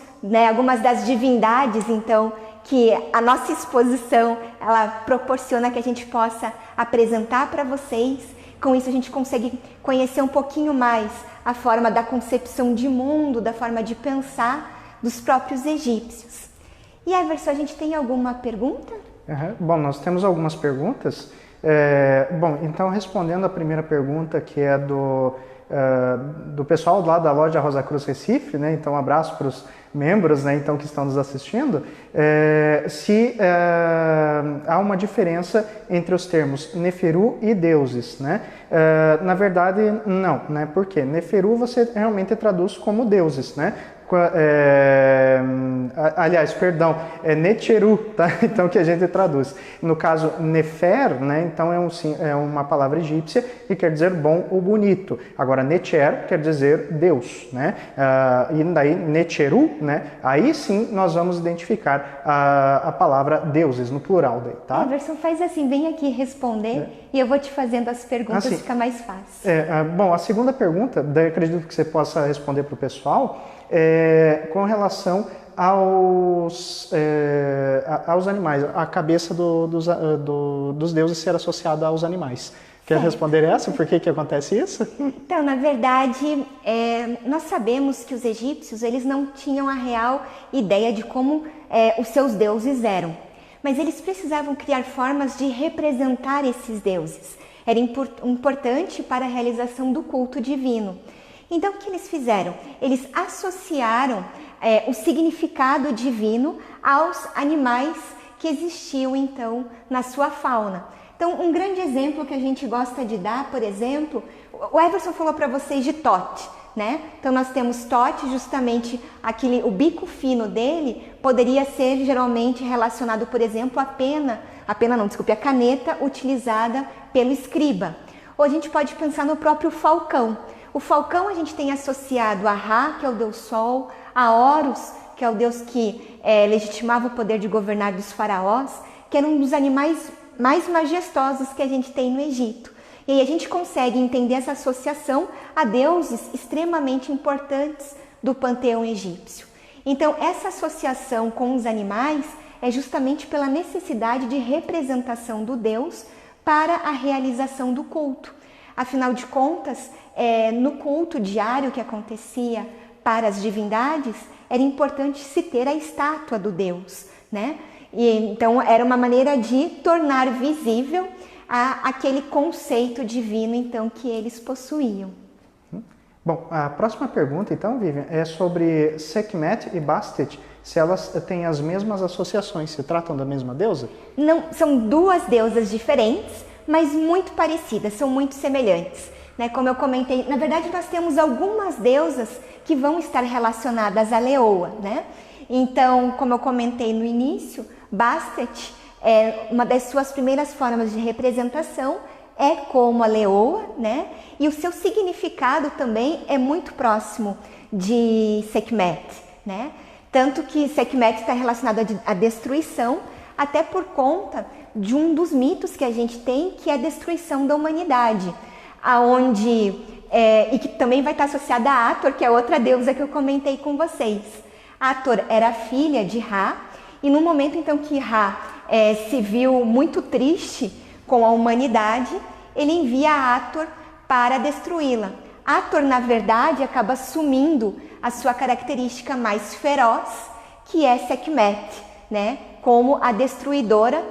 das divindades, então, que a nossa exposição ela proporciona que a gente possa apresentar para vocês. Com isso, a gente consegue conhecer um pouquinho mais a forma da concepção de mundo, da forma de pensar dos próprios egípcios. E, Everson, a gente tem alguma pergunta? Bom, nós temos algumas perguntas. Bom, então, respondendo a primeira pergunta, que é do pessoal lá da loja Rosa Cruz Recife, né? Então, um abraço para os membros, né? Então, que estão nos assistindo. Se há uma diferença entre os termos Neferu e deuses, né? Na verdade, não, né? Por quê? Neferu você realmente traduz como deuses, né? Aliás, perdão, é Necheru, tá? Então que a gente traduz. No caso, Nefer, né? Então é uma palavra egípcia e quer dizer bom ou bonito. Agora, Necher quer dizer Deus, né? E daí, Necheru, né? Aí sim nós vamos identificar a palavra deuses no plural daí, tá? Everson, faz assim, vem aqui responder e eu vou te fazendo as perguntas, fica mais fácil. Bom, a segunda pergunta, daí acredito que você possa responder para o pessoal, com relação aos animais, a cabeça dos deuses ser associada aos animais. Quer responder essa? Por que acontece isso? Então, na verdade, nós sabemos que os egípcios eles não tinham a real ideia de como os seus deuses eram, mas eles precisavam criar formas de representar esses deuses. Era importante para a realização do culto divino. Então, o que eles fizeram? Eles associaram o significado divino aos animais que existiam, então, na sua fauna. Então, um grande exemplo que a gente gosta de dar, por exemplo, o Everson falou para vocês de Tote, né? Então, nós temos Tote, justamente o bico fino dele poderia ser geralmente relacionado, por exemplo, à a caneta utilizada pelo escriba. Ou a gente pode pensar no próprio falcão. O falcão a gente tem associado a Ra, que é o deus Sol, a Horus, que é o deus que legitimava o poder de governar dos faraós, que era um dos animais mais majestosos que a gente tem no Egito. E aí a gente consegue entender essa associação a deuses extremamente importantes do panteão egípcio. Então, essa associação com os animais é justamente pela necessidade de representação do Deus para a realização do culto. Afinal de contas, no culto diário que acontecia para as divindades, era importante se ter a estátua do Deus, né? E então era uma maneira de tornar visível aquele conceito divino então que eles possuíam. Bom, a próxima pergunta então, Vivian, é sobre Sekhmet e Bastet, se elas têm as mesmas associações, se tratam da mesma deusa? Não, são duas deusas diferentes, mas muito parecidas, são muito semelhantes, né? Como eu comentei, na verdade nós temos algumas deusas que vão estar relacionadas à leoa, né? Então, como eu comentei no início, Bastet, uma das suas primeiras formas de representação é como a leoa, né? E o seu significado também é muito próximo de Sekhmet, né? Tanto que Sekhmet está relacionado à destruição, até por conta de um dos mitos que a gente tem, que é a destruição da humanidade, e que também vai estar associada a Hathor, que é outra deusa que eu comentei com vocês. Hathor era filha de Ra, e no momento então que Ra se viu muito triste com a humanidade, ele envia Hathor para destruí-la. Hathor, na verdade, acaba assumindo a sua característica mais feroz, que é Sekhmet, né? Como a destruidora,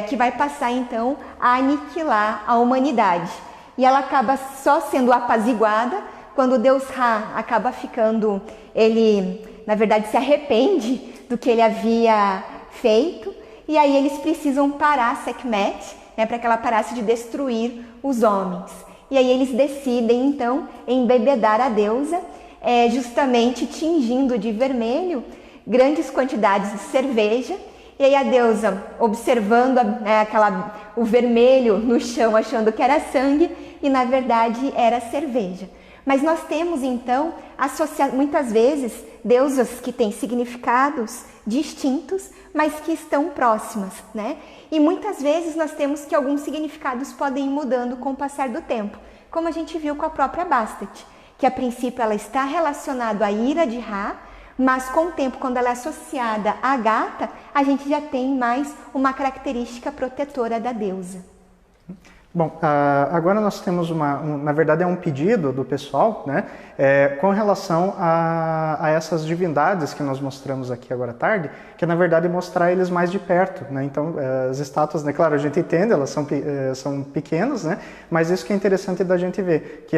que vai passar então a aniquilar a humanidade. E ela acaba só sendo apaziguada quando o deus Ra acaba ficando, ele na verdade se arrepende do que ele havia feito, e aí eles precisam parar Sekhmet, né, para que ela parasse de destruir os homens. E aí eles decidem então embebedar a deusa, justamente tingindo de vermelho grandes quantidades de cerveja. E aí a deusa, observando o vermelho no chão, achando que era sangue, e na verdade era cerveja. Mas nós temos então, muitas vezes, deusas que têm significados distintos, mas que estão próximas, né? E muitas vezes nós temos que alguns significados podem ir mudando com o passar do tempo, como a gente viu com a própria Bastet, que a princípio ela está relacionada à ira de Ra, mas com o tempo, quando ela é associada à gata, a gente já tem mais uma característica protetora da deusa. Bom, agora nós temos na verdade é um pedido do pessoal, né, com relação a essas divindades que nós mostramos aqui agora à tarde, que na verdade é mostrar eles mais de perto, né? Então as estátuas, né, claro, a gente entende, elas são pequenas, né, mas isso que é interessante da gente ver, que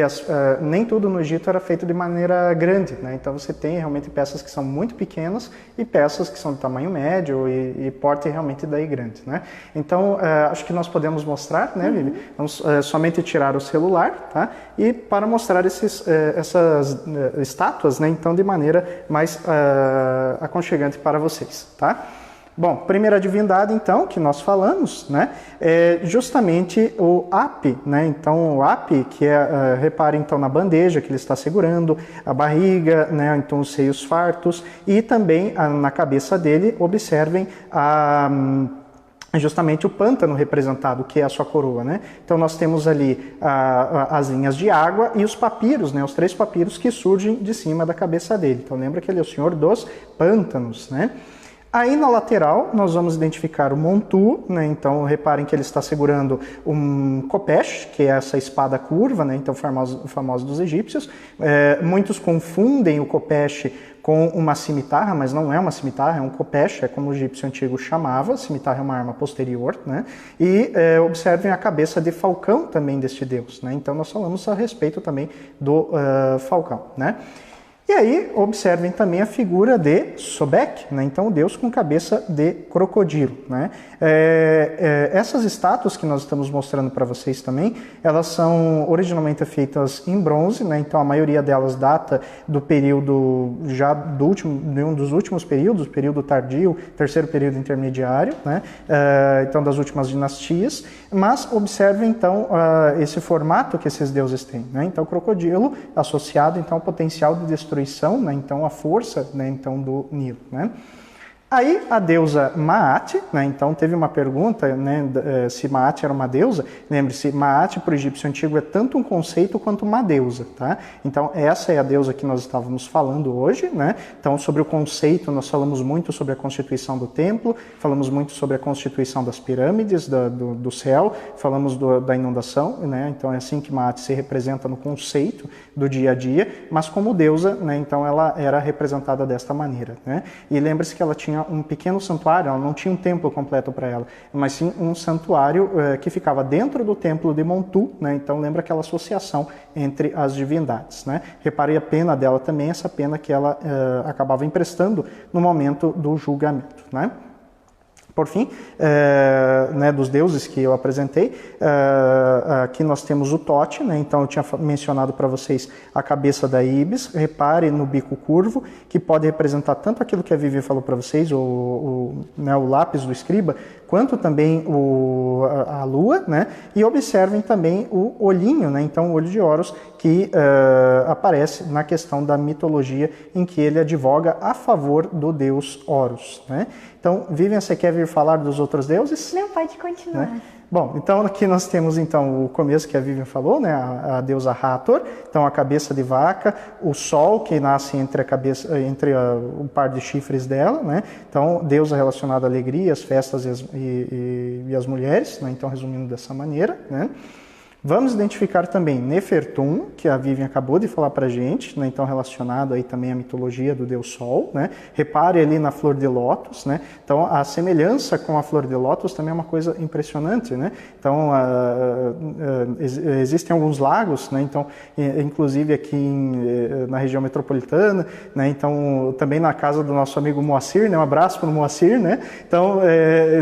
nem tudo no Egito era feito de maneira grande, né? Então você tem realmente peças que são muito pequenas e peças que são de tamanho médio e porte realmente daí grande, né? Então acho que nós podemos mostrar, né, Vivi? Vamos somente tirar o celular, tá? E para mostrar essas estátuas, né, então de maneira mais aconchegante para vocês, tá? Bom, primeira divindade então que nós falamos, né, é justamente o Hapi, né? Então o Hapi, que repare então na bandeja que ele está segurando, a barriga, né, então os seios fartos, e também na cabeça dele observem justamente o pântano representado, que é a sua coroa, né? Então nós temos ali as linhas de água e os papiros, né? Os 3 papiros que surgem de cima da cabeça dele. Então lembra que ele é o senhor dos pântanos, né? Aí na lateral nós vamos identificar o Montu, né? Então reparem que ele está segurando um kopesh, que é essa espada curva, né? Então famosa dos egípcios. Muitos confundem o kopesh com uma cimitarra, mas não é uma cimitarra, é um kopesh, é como o egípcio antigo chamava. Cimitarra é uma arma posterior, né? E observem a cabeça de falcão também deste deus, né? Então nós falamos a respeito também do falcão, né? E aí, observem também a figura de Sobek, né? Então o deus com cabeça de crocodilo, né? Essas estátuas que nós estamos mostrando para vocês também, elas são originalmente feitas em bronze, né? Então a maioria delas data do período, de um dos últimos períodos, período tardio, terceiro período intermediário, né? Então das últimas dinastias, mas observem então esse formato que esses deuses têm, né? Então o crocodilo associado então ao potencial de destruição, né? Então a força, né? Então do Nilo, né? Aí a deusa Maat, né, então teve uma pergunta, né, se Maat era uma deusa. Lembre-se, Maat para o egípcio antigo é tanto um conceito quanto uma deusa, tá? Então essa é a deusa que nós estávamos falando hoje, né? Então sobre o conceito nós falamos muito sobre a constituição do templo, falamos muito sobre a constituição das pirâmides, do céu, falamos da inundação, né? Então é assim que Maat se representa no conceito do dia a dia, mas como deusa, né, então ela era representada desta maneira, né? E lembre-se que ela tinha um pequeno santuário, ela não tinha um templo completo para ela, mas sim um santuário que ficava dentro do templo de Montu, né? Então lembra aquela associação entre as divindades, né? Reparei a pena dela também, essa pena que ela acabava emprestando no momento do julgamento, né? Por fim, né, dos deuses que eu apresentei, aqui nós temos o Tote, né? Então eu tinha mencionado para vocês a cabeça da Ibis. Repare no bico curvo, que pode representar tanto aquilo que a Vivi falou para vocês, né, o lápis do escriba, quanto também a lua, né? E observem também o olhinho, né? Então o olho de Horus, que aparece na questão da mitologia, em que ele advoga a favor do deus Horus, né? Então, Vivian, você quer vir falar dos outros deuses? Não, pode continuar. Né? Bom, então aqui nós temos então o começo que a Vivian falou, né? A deusa Hathor, então a cabeça de vaca, o sol que nasce entre o par de chifres dela, né? Então deusa relacionada à alegria, às festas e às mulheres, né? Então resumindo dessa maneira, né? Vamos identificar também Nefertum, que a Vivian acabou de falar para a gente, né? Então relacionado aí também à mitologia do deus Sol, né? Repare ali na flor de lótus, né? Então a semelhança com a flor de lótus também é uma coisa impressionante, né? Então existem alguns lagos, né? Então inclusive aqui na região metropolitana, né? Então também na casa do nosso amigo Moacir, né? Um abraço para o Moacir, né? Então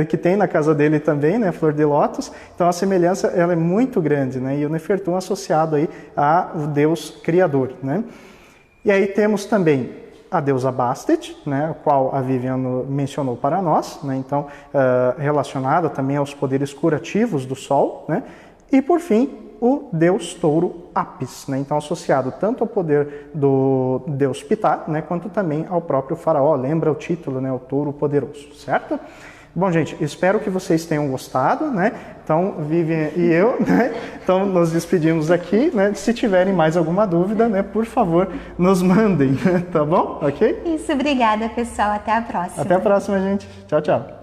que tem na casa dele também, né? Flor de lótus. Então a semelhança ela é muito grande. Né? E o Nefertum associado aí ao Deus Criador, né? E aí temos também a deusa Bastet, né? A qual a Vivian mencionou para nós, né? Então relacionada também aos poderes curativos do Sol, né? E por fim o deus touro Apis, né? Então associado tanto ao poder do deus Ptah, né? Quanto também ao próprio faraó. Lembra o título, né? O touro poderoso, certo? Bom, gente, espero que vocês tenham gostado, né? Então, Vivian e eu, né? Então, nos despedimos aqui, né? Se tiverem mais alguma dúvida, né? Por favor, nos mandem, tá bom? Ok? Isso, obrigada, pessoal. Até a próxima. Até a próxima, gente. Tchau, tchau.